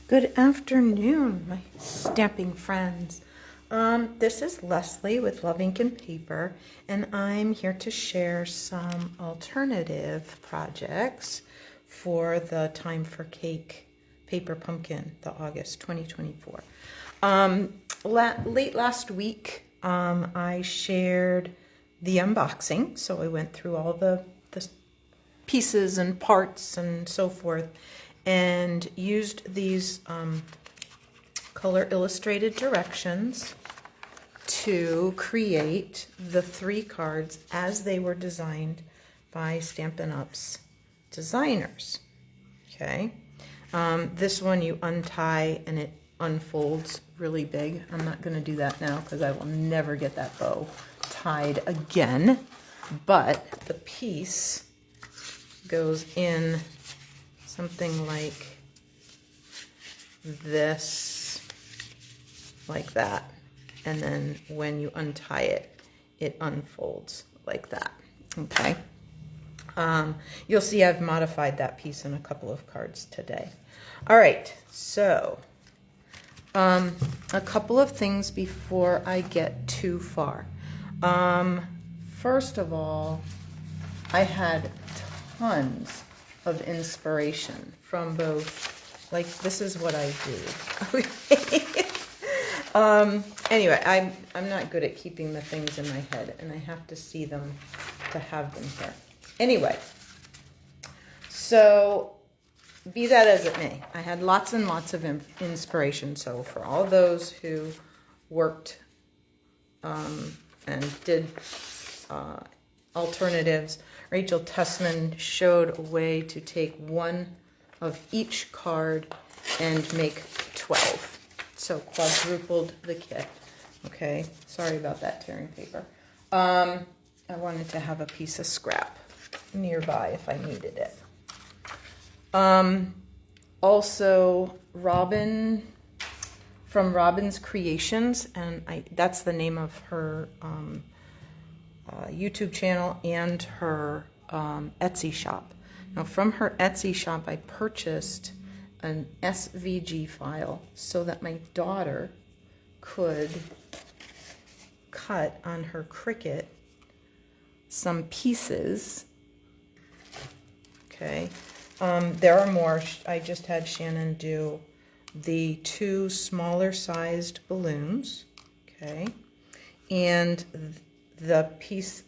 Good afternoon, my stamping friends. This is Leslie with LuvINK&Paper, and I'm here to share some alternative projects for the Time for Cake Paper Pumpkin, the August 2024. Late last week, I shared the unboxing, so I went through all the pieces and parts and so forth, and used these color illustrated directions to create the 3 cards as they were designed by Stampin' Up's designers. Okay, this one you untie and it unfolds really big. I'm not going to do that now because I will never get that bow tied again, but the piece goes in something like this, like that, and then when you untie it, it unfolds like that. Okay, you'll see I've modified that piece in a couple of cards today. All right, so a couple of things before I get too far. First of all, I had tons of inspiration from both, like, this is what I do. Anyway, I'm not good at keeping the things in my head, and I have to see them to have them here. Anyway, so be that as it may, I had lots and lots of inspiration. So for all those who worked and did alternatives, Rachel Tussman showed a way to take one of each card and make 12. So quadrupled the kit. Okay, sorry about that tearing paper. I wanted to have a piece of scrap nearby if I needed it. Also, Robin from Robin's Creations, and that's the name of her YouTube channel and her Etsy shop. Now, from her Etsy shop, I purchased an SVG file so that my daughter could cut on her Cricut some pieces. Okay, there are more. I just had Shannon do the 2 smaller sized balloons. Okay, and the piece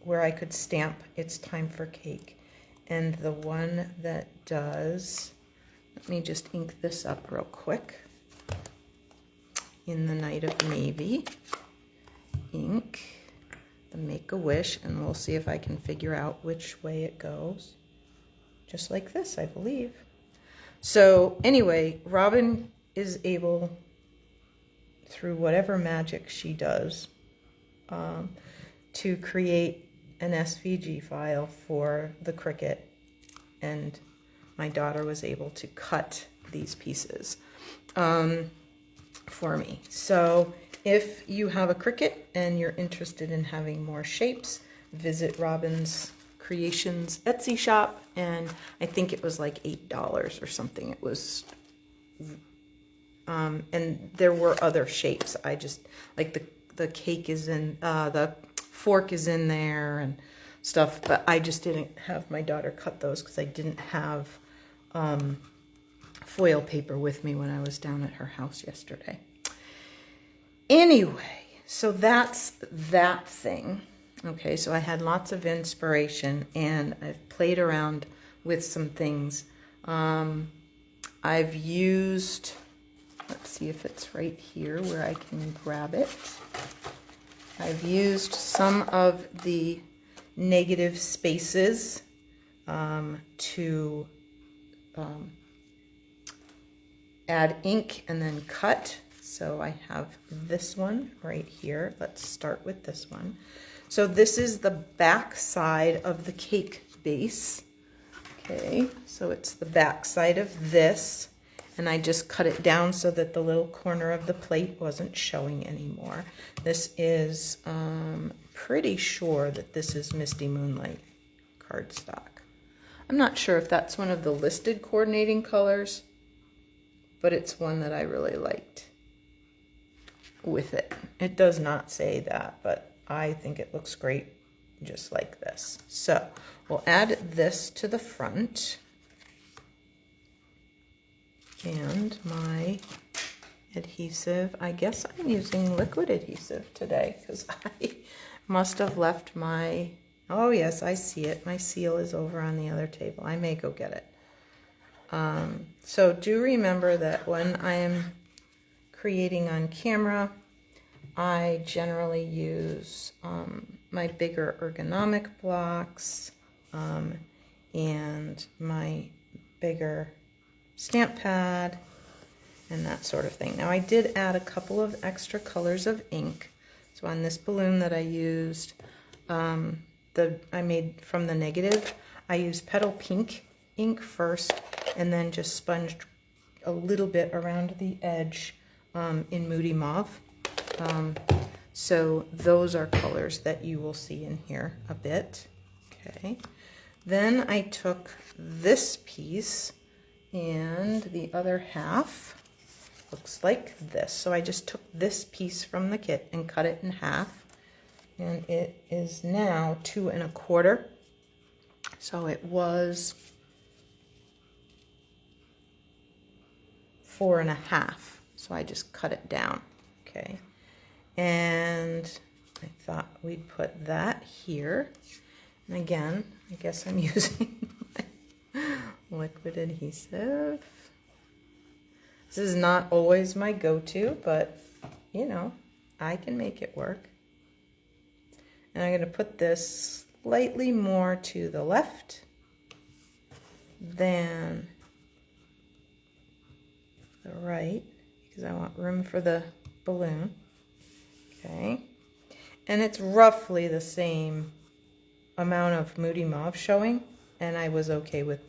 where I could stamp It's Time for Cake, and the one that does, let me just ink this up real quick, In the Night of Navy ink, the Make-A-Wish, and we'll see if I can figure out which way it goes, just like this, I believe. So anyway, Robin is able, through whatever magic she does, to create an SVG file for the Cricut, and my daughter was able to cut these pieces for me. So if you have a Cricut and you're interested in having more shapes, visit Robin's Creations Etsy shop, and I think it was like $8 or something. It was and there were other shapes. I just, like, the cake is in, the fork is in there and stuff, but I just didn't have my daughter cut those because I didn't have foil paper with me when I was down at her house yesterday. Anyway, so that's that thing. Okay, so I had lots of inspiration, and I've played around with some things. I've used, let's see if it's right here where I can grab it. I've used some of the negative spaces to add ink and then cut. So I have this one right here. Let's start with this one. So this is the back side of the cake base. Okay, so it's the back side of this, and I just cut it down so that the little corner of the plate wasn't showing anymore. This is, pretty sure that this is Misty Moonlight cardstock. I'm not sure if that's one of the listed coordinating colors. but it's one that I really liked with it. It does not say that, but I think it looks great just like this. So we'll add this to the front. And my adhesive, I guess I'm using liquid adhesive today because I must have left my, oh yes, I see it. My seal is over on the other table. I may go get it. So do remember that when I am creating on camera, I generally use my bigger ergonomic blocks and my bigger stamp pad and that sort of thing. Now I did add a couple of extra colors of ink. So on this balloon that I used, I made from the negative, I used Petal Pink ink first and then just sponged a little bit around the edge in Moody Mauve. So those are colors that you will see in here a bit. Okay. Then I took this piece and the other half looks like this. So I just took this piece from the kit and cut it in half, and it is now 2 1/4. So it was 4 1/2. So I just cut it down. Okay. And I thought we'd put that here. And again, I guess I'm using my liquid adhesive. This is not always my go-to, but you know, I can make it work. And I'm going to put this slightly more to the left than the right, because I want room for the balloon. Okay, and it's roughly the same amount of Moody Mauve showing, and I was okay with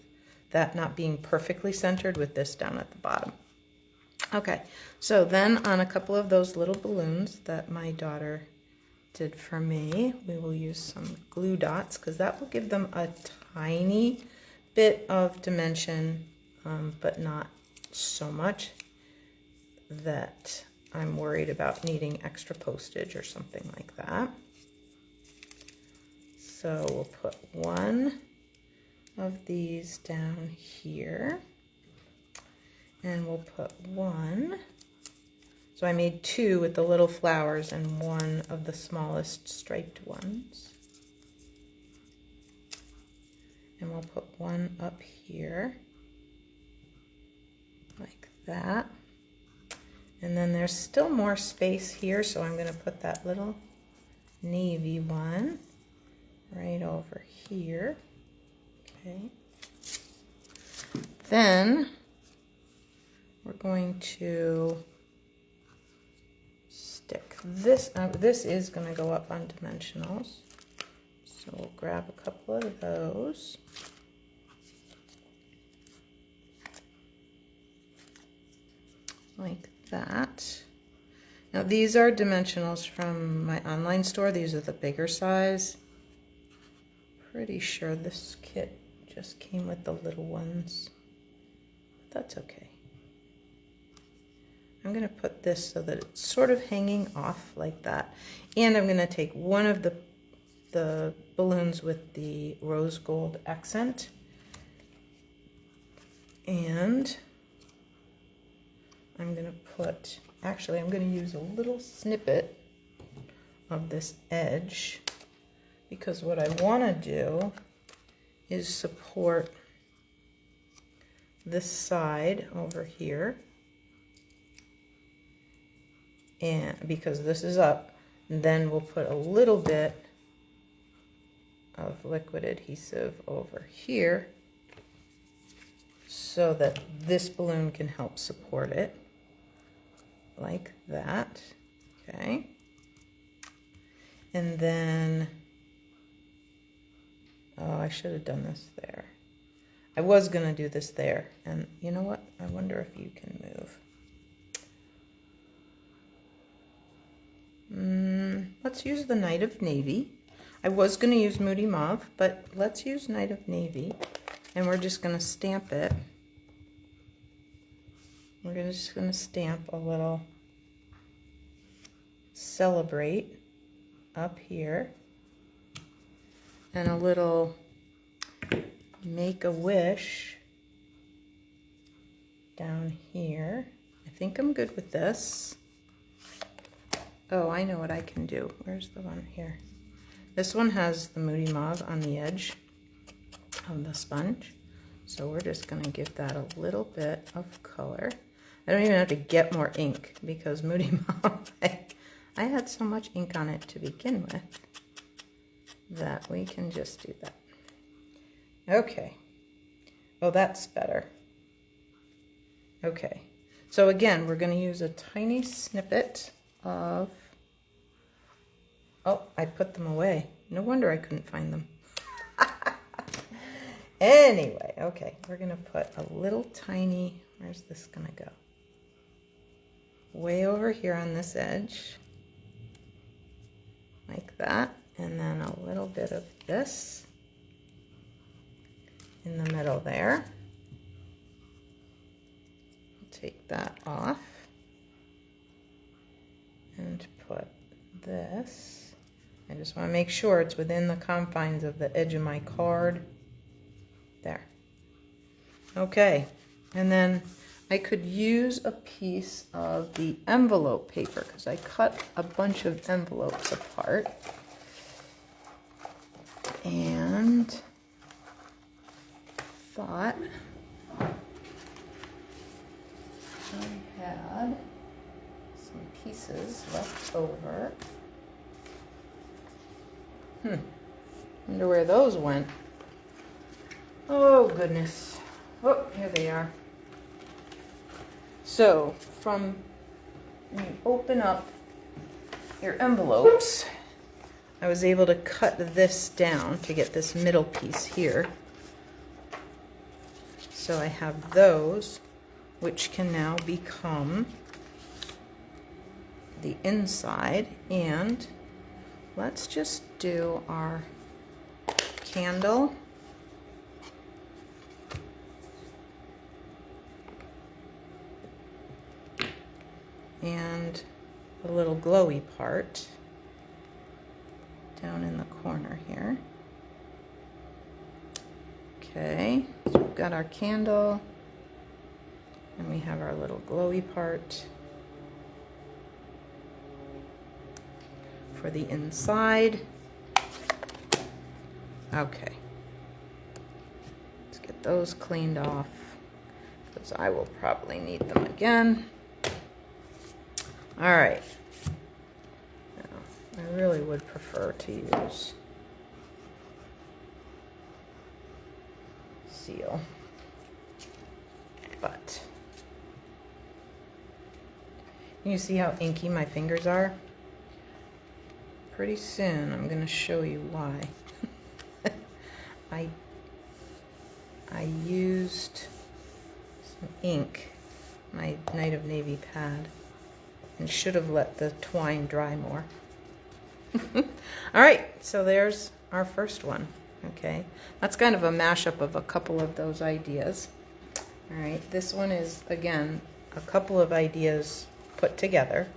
that not being perfectly centered with this down at the bottom. Okay, so then on a couple of those little balloons that my daughter did for me, we will use some glue dots because that will give them a tiny bit of dimension, but not so much that I'm worried about needing extra postage or something like that. So we'll put one of these down here, and we'll put one. So I made 2 with the little flowers and 1 of the smallest striped ones. And we'll put 1 up here, like that. And then there's still more space here, so I'm going to put that little navy one right over here. Okay. Then we're going to stick this. This is going to go up on dimensionals, so we'll grab a couple of those. Like that. Now these are dimensionals from my online store. These are the bigger size. Pretty sure this kit just came with the little ones, but that's okay. I'm going to put this so that it's sort of hanging off like that, and I'm going to take one of the balloons with the rose gold accent, and I'm going to put, actually I'm going to use a little snippet of this edge, because what I want to do is support this side over here, and because this is up, then we'll put a little bit of liquid adhesive over here so that this balloon can help support it, like that. Okay, and then, oh, I should have done this there. I was going to do this there, and you know what? I wonder if you can move. Let's use the Night of Navy. I was going to use Moody Mauve, but let's use Night of Navy, and we're just going to stamp it we're just going to stamp a little celebrate up here and a little make a wish down here. I think I'm good with this. Oh, I know what I can do. Where's the one here? This one has the Moody Mauve on the edge of the sponge. So we're just going to give that a little bit of color. I don't even have to get more ink because Moody Mauve, I had so much ink on it to begin with that we can just do that. Okay. Oh, that's better. Okay. So again, we're going to use a tiny snippet of... Oh, I put them away. No wonder I couldn't find them. Anyway, okay, we're going to put a little tiny... Where's this going to go? Way over here on this edge. Like that. And then a little bit of this in the middle there. Take that off and put this. I just want to make sure it's within the confines of the edge of my card. There. Okay, and then I could use a piece of the envelope paper because I cut a bunch of envelopes apart. And thought I had some pieces left over. Wonder where those went. Oh goodness. Oh, here they are. So from when you open up your envelopes, I was able to cut this down to get this middle piece here. So I have those, which can now become the inside. And let's just do our candle. And the little glowy part down in the corner here. Okay, so we've got our candle and we have our little glowy part for the inside. Okay, let's get those cleaned off because I will probably need them again. All right, now, I really would prefer to use seal, but you see how inky my fingers are? Pretty soon I'm going to show you why. I used some ink, my Night of Navy pad, and should have let the twine dry more. All right, so there's our first one. Okay, that's kind of a mashup of a couple of those ideas. All right, this one is, again, a couple of ideas put together.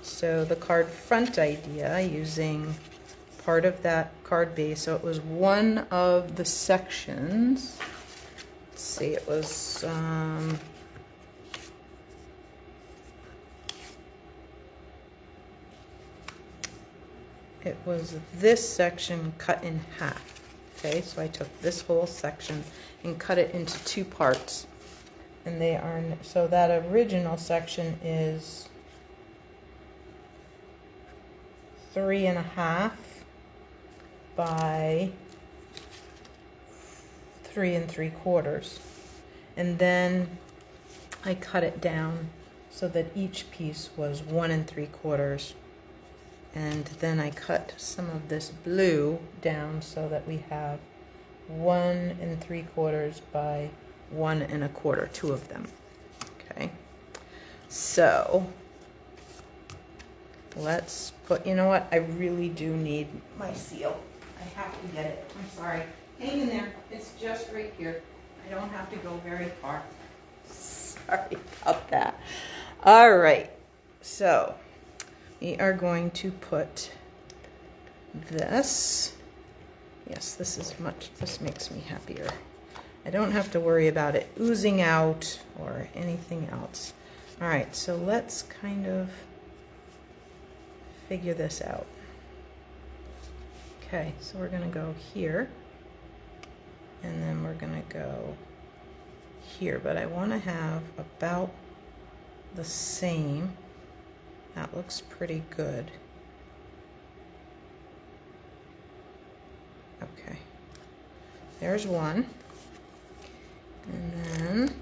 So the card front idea, using part of that card base, so it was one of the sections. Let's see, it was this section cut in half. Okay, so I took this whole section and cut it into two parts, and they are, so that original section is 3.5 by 3 3/4, and then I cut it down so that each piece was 1 3/4, and then I cut some of this blue down so that we have 1 3/4 by 1 1/4, two of them. Okay, so let's put, you know what, I really do need my seal. I have to get it. I'm sorry. Hang in there. It's just right here. I don't have to go very far. Sorry about that. All right, so we are going to put this. Yes, this makes me happier. I don't have to worry about it oozing out or anything else. All right, so let's kind of figure this out. Okay, so we're gonna go here, and then we're gonna go here, but I wanna have about the same. That looks pretty good. Okay, there's one. And then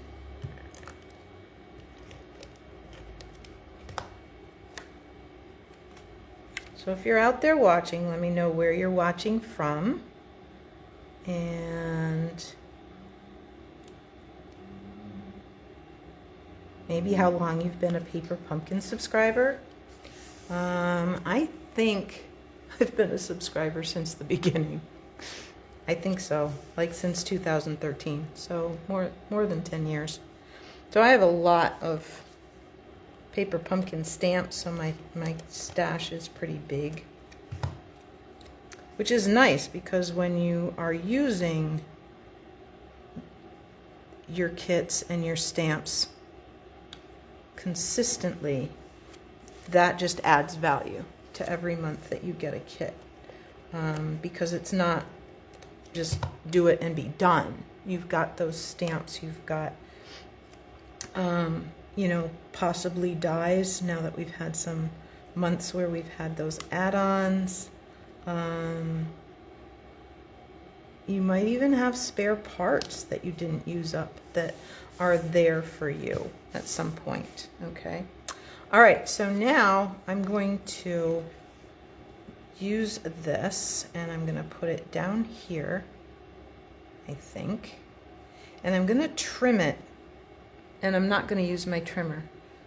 so if you're out there watching, let me know where you're watching from and maybe how long you've been a Paper Pumpkin subscriber. I think I've been a subscriber since the beginning. I think so, like since 2013, so more than 10 years. So I have a lot of Paper Pumpkin stamps, so my stash is pretty big, which is nice because when you are using your kits and your stamps consistently, that just adds value to every month that you get a kit, because it's not just do it and be done. You've got those stamps, you've got you know, possibly dies now that we've had some months where we've had those add-ons. You might even have spare parts that you didn't use up that are there for you at some point. Okay, all right, so now I'm going to use this and I'm going to put it down here, I think, and I'm going to trim it. And I'm not going to use my trimmer.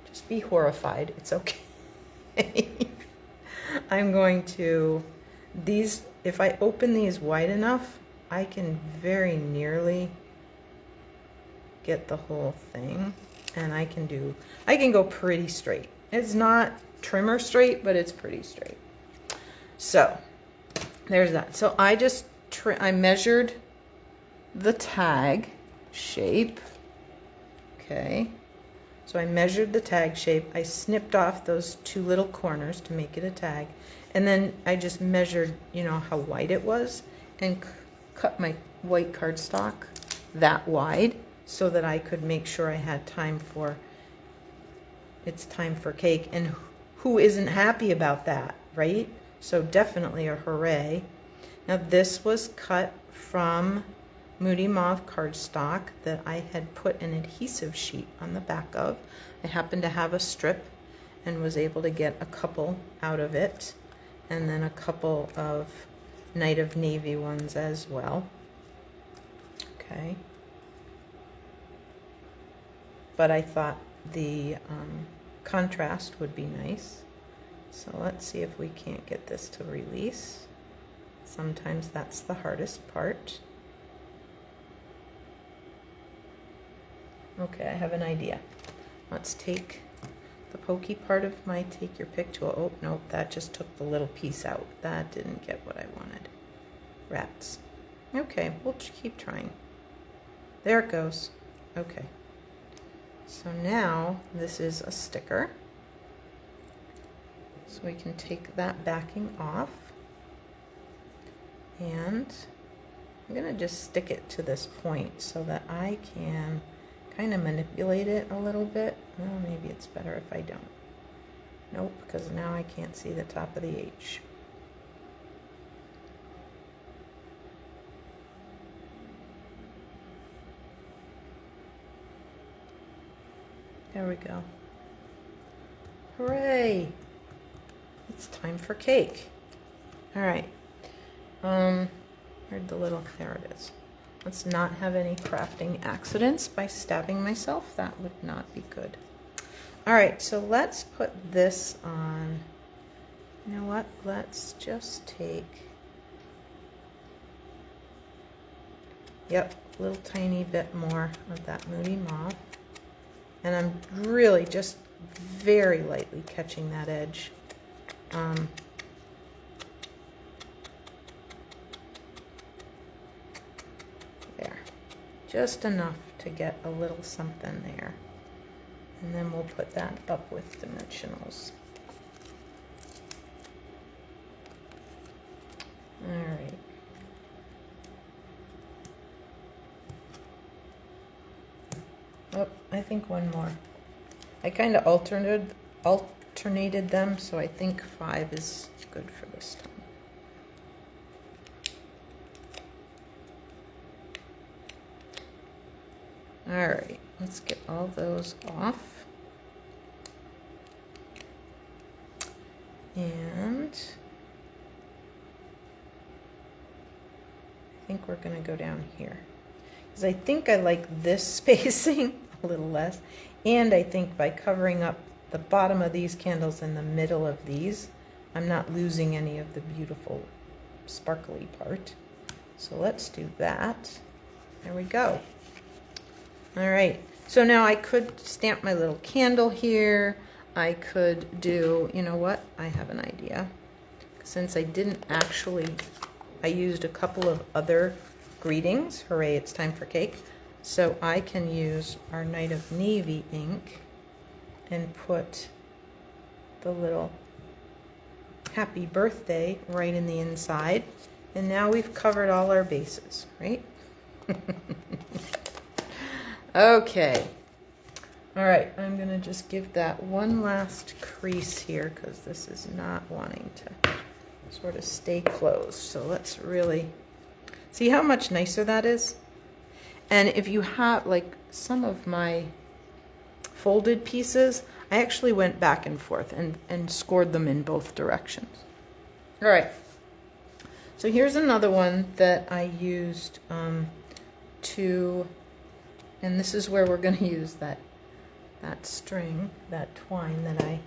Just be horrified. It's okay. I'm going to, if I open these wide enough, I can very nearly get the whole thing. And I can go pretty straight. It's not trimmer straight, but it's pretty straight. So there's that. So I measured the tag shape. Okay, so I measured the tag shape. I snipped off those two little corners to make it a tag. And then I just measured, you know, how wide it was and cut my white cardstock that wide so that I could make sure I had time for, it's time for cake. And who isn't happy about that, right? So definitely a hooray. Now this was cut from Moody Mauve cardstock that I had put an adhesive sheet on the back of. I happened to have a strip and was able to get a couple out of it, and then a couple of Night of Navy ones as well. Okay. But I thought the contrast would be nice. So let's see if we can't get this to release. Sometimes that's the hardest part. Okay, I have an idea. Let's take the pokey part of my take your pick tool. Oh, no, that just took the little piece out. That didn't get what I wanted. Rats. Okay, we'll keep trying. There it goes. Okay. So now this is a sticker. So we can take that backing off. And I'm going to just stick it to this point so that I can kind of manipulate it a little bit. Well, maybe it's better if I don't. Nope, because now I can't see the top of the H. There we go. Hooray! It's time for cake. All right. Where'd the little, there it is. Let's not have any crafting accidents by stabbing myself. That would not be good. All right, so let's put this on. You know what? Let's just take, yep, a little tiny bit more of that Moody Mauve. And I'm really just very lightly catching that edge. There. Just enough to get a little something there. And then we'll put that up with dimensionals. All right. Oh, I think one more. I kind of alternated them, so I think 5 is good for this time. All right, let's get all those off. And I think we're going to go down here, because I think I like this spacing a little less, and I think by covering up the bottom of these candles and the middle of these, I'm not losing any of the beautiful sparkly part. So let's do that. There we go. All right, so now I could stamp my little candle here. I could do, you know what, I have an idea. Since I didn't actually, I used a couple of other greetings. Hooray, it's time for cake. So I can use our Night of Navy ink and put the little happy birthday right in the inside. And now we've covered all our bases, right? Okay. All right, I'm going to just give that one last crease here because this is not wanting to sort of stay closed. So let's really see how much nicer that is. And if you have, like, some of my folded pieces, I actually went back and forth and scored them in both directions. All right. So here's another one that I used to, and this is where we're going to use that string, that twine that I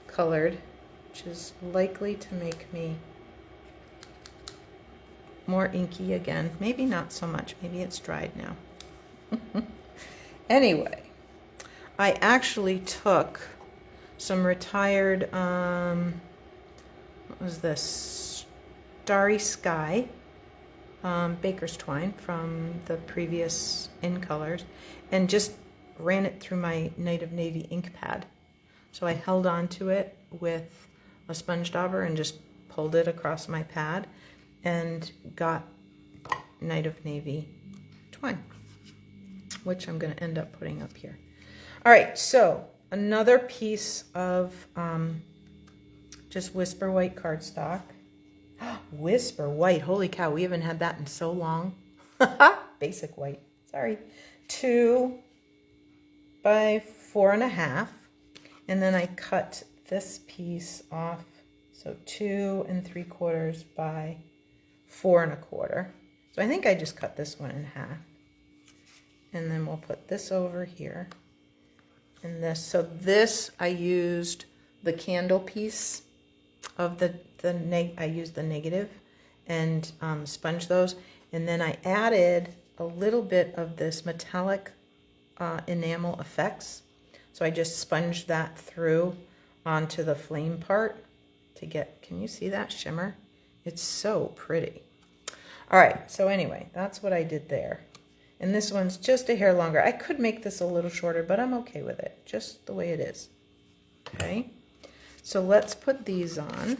colored, which is likely to make me more inky again. Maybe not so much. Maybe it's dried now. Anyway, I actually took some retired, what was this? Starry Sky baker's twine from the previous In Colors, and just ran it through my Night of Navy ink pad. So I held on to it with a sponge dauber and just pulled it across my pad and got Night of Navy twine, which I'm going to end up putting up here. All right, so another piece of just Whisper White cardstock. Whisper White, holy cow, we haven't had that in so long. Basic white, sorry. 2 by 4.5, and then I cut this piece off, so 2 3/4 by 4 1/4. So I think I just cut this one in half, and then we'll put this over here, and this. So this I used the candle piece of I used the negative and sponged those, and then I added a little bit of this metallic enamel effects. So I just sponged that through onto the flame part to get, can you see that shimmer? It's so pretty. All right, so anyway, that's what I did there. And this one's just a hair longer. I could make this a little shorter, but I'm okay with it, just the way it is. Okay, so let's put these on.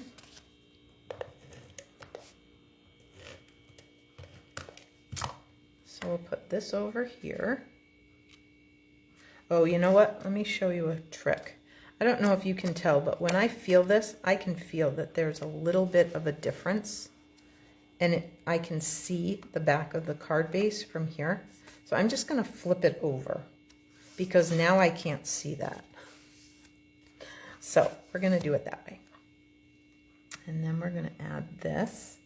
So we'll put this over here. Oh, you know what? Let me show you a trick. I don't know if you can tell, but when I feel this, I can feel that there's a little bit of a difference, and I can see the back of the card base from here. So I'm just going to flip it over because now I can't see that. So we're going to do it that way. And then we're going to add this.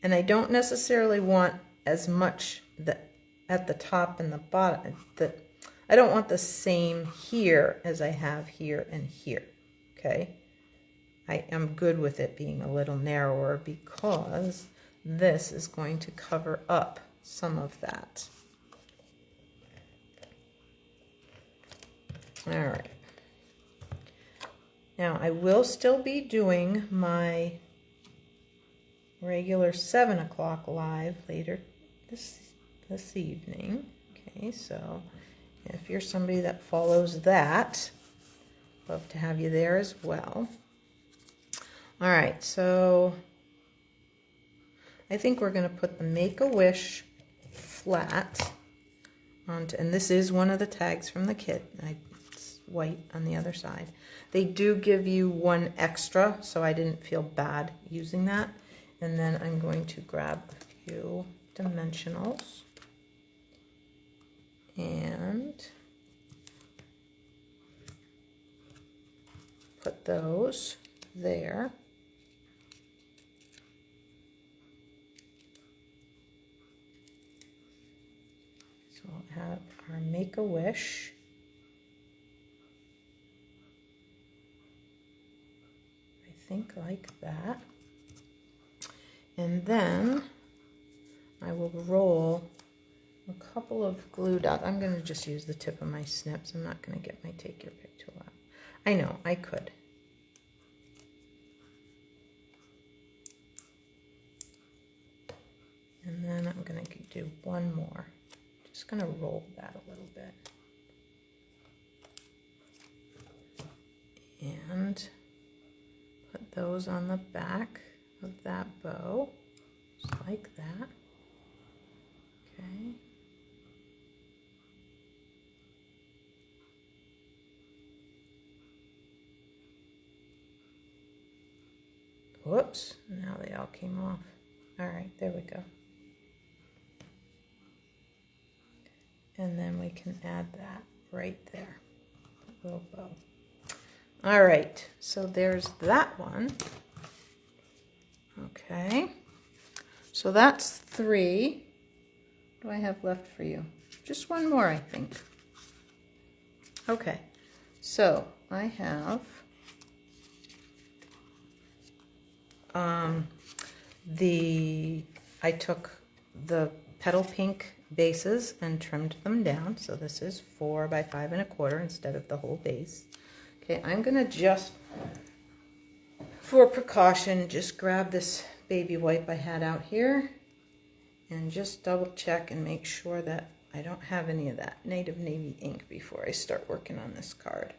And I don't necessarily want as much at the top and the bottom. I don't want the same here as I have here and here, okay? I am good with it being a little narrower because this is going to cover up some of that. All right. Now I will still be doing my regular 7 o'clock live later this evening. Okay, so if you're somebody that follows that, love to have you there as well. All right, so I think we're going to put the Make-A-Wish flat onto, and this is one of the tags from the kit. It's white on the other side. They do give you one extra, so I didn't feel bad using that. And then I'm going to grab a few dimensionals and put those there. So we'll have our Make-A-Wish. I think like that. And then I will roll a couple of glue dots. I'm going to just use the tip of my snips. I'm not going to get my Take Your Pick tool out. I know, I could. And then I'm going to do one more. Just going to roll that a little bit. And put those on the back of that bow, just like that. Okay. Whoops, now they all came off. All right, there we go. And then we can add that right there, a little bow. All right, so there's that one. Okay, so that's 3. What do I have left for you? Just one more, I think. Okay, so I have I took the petal pink bases and trimmed them down. So this is 4 by 5 1/4 instead of the whole base. Okay, I'm gonna just, for precaution, just grab this baby wipe I had out here and just double check and make sure that I don't have any of that native navy ink before I start working on this card.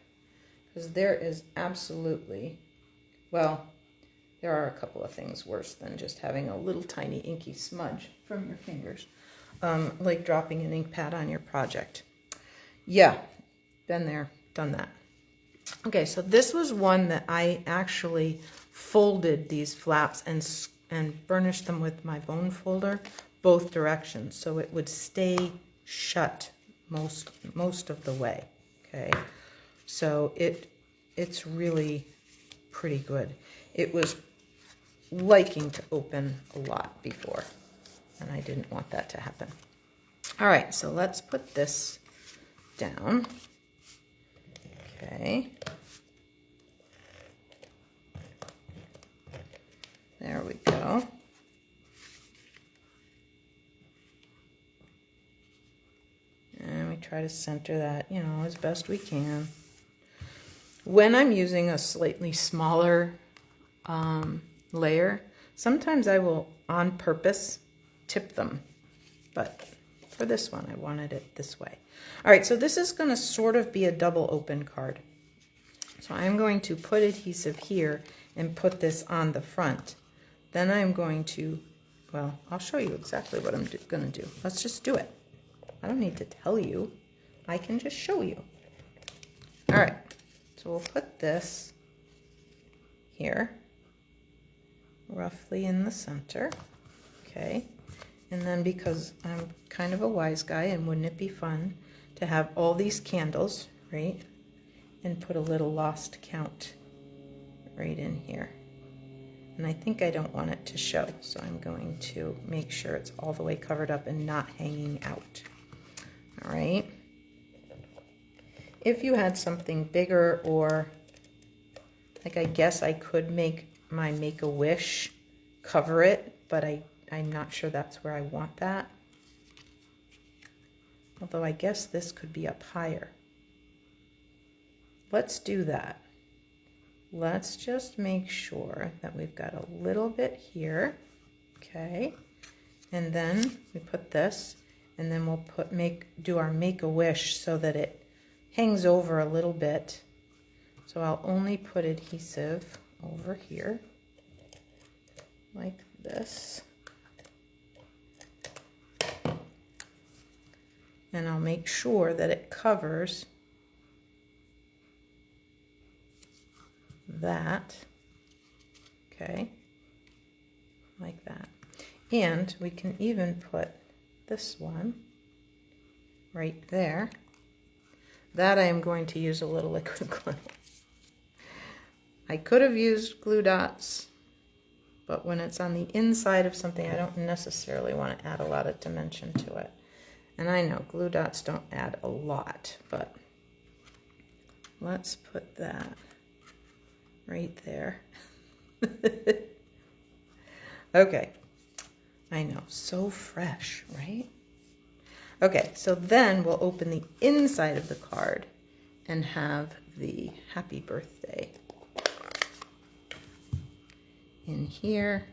Because there is absolutely, well, there are a couple of things worse than just having a little tiny inky smudge from your fingers, like dropping an ink pad on your project. Yeah, been there, done that. Okay, so this was one that I actually folded these flaps and burnished them with my bone folder both directions, so it would stay shut most of the way. Okay, so it's really pretty good. It was liking to open a lot before, and I didn't want that to happen. All right, so let's put this down. Okay. There we go. And we try to center that, you know, as best we can. When I'm using a slightly smaller layer, sometimes I will, on purpose, tip them. But for this one, I wanted it this way. All right, so this is going to sort of be a double open card. So I'm going to put adhesive here and put this on the front. Then I'm going to, well, I'll show you exactly what I'm going to do. Let's just do it. I don't need to tell you. I can just show you. All right, so we'll put this here, roughly in the center. Okay, and then because I'm kind of a wise guy, and wouldn't it be fun to have all these candles, right, and put a little lost count right in here. And I think I don't want it to show, so I'm going to make sure it's all the way covered up and not hanging out. All right. If you had something bigger, or like, I guess I could make my Make-A-Wish cover it, but I'm not sure that's where I want that. Although I guess this could be up higher. let's do that. Let's just make sure that we've got a little bit here, okay? And then we put this, and then we'll do our Make-A-Wish so that it hangs over a little bit. So I'll only put adhesive over here, like this. And I'll make sure that it covers that, okay, like that. And we can even put this one right there. That I am going to use a little liquid glue. I could have used glue dots, but when it's on the inside of something, I don't necessarily want to add a lot of dimension to it. And I know glue dots don't add a lot, but let's put that right there. Okay, I know, so fresh, right? Okay, so then we'll open the inside of the card and have the happy birthday in here,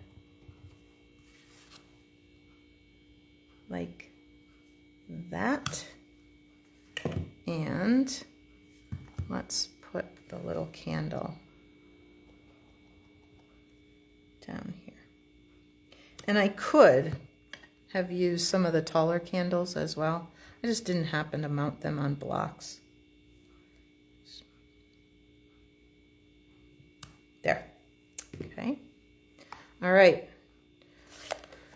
like that. And let's put the little candle down here. And I could have used some of the taller candles as well. I just didn't happen to mount them on blocks. There. Okay. All right.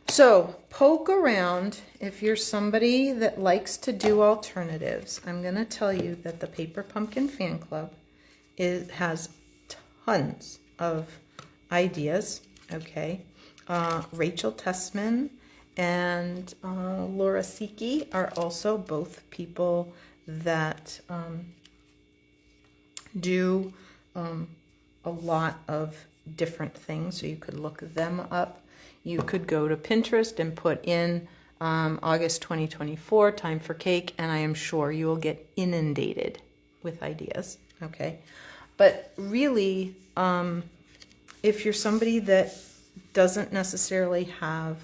So poke around if you're somebody that likes to do alternatives. I'm going to tell you that the Paper Pumpkin Fan Club has tons of ideas. Okay. Rachel Tessman and Laura Siki are also both people that do a lot of different things, so you could look them up. You could go to Pinterest and put in August 2024, time for cake, and I am sure you will get inundated with ideas, okay? But really, if you're somebody that doesn't necessarily have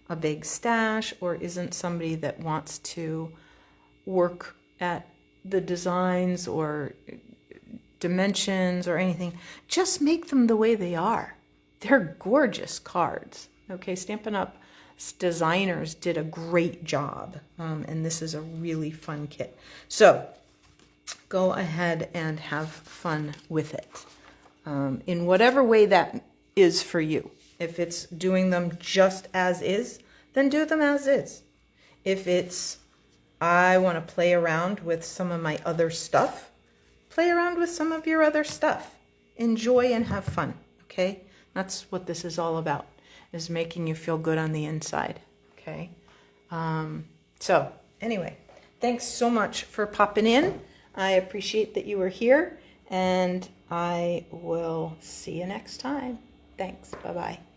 a big stash or isn't somebody that wants to work at the designs or dimensions or anything, just make them the way they are. They're gorgeous cards. Okay, Stampin' Up designers did a great job, and this is a really fun kit. So go ahead and have fun with it in whatever way that is for you. If it's doing them just as is, then do them as is. If it's, I want to play around with some of my other stuff, play around with some of your other stuff. Enjoy and have fun, okay? That's what this is all about, is making you feel good on the inside, okay? So anyway, thanks so much for popping in. I appreciate that you were here, and I will see you next time. Thanks. Bye-bye.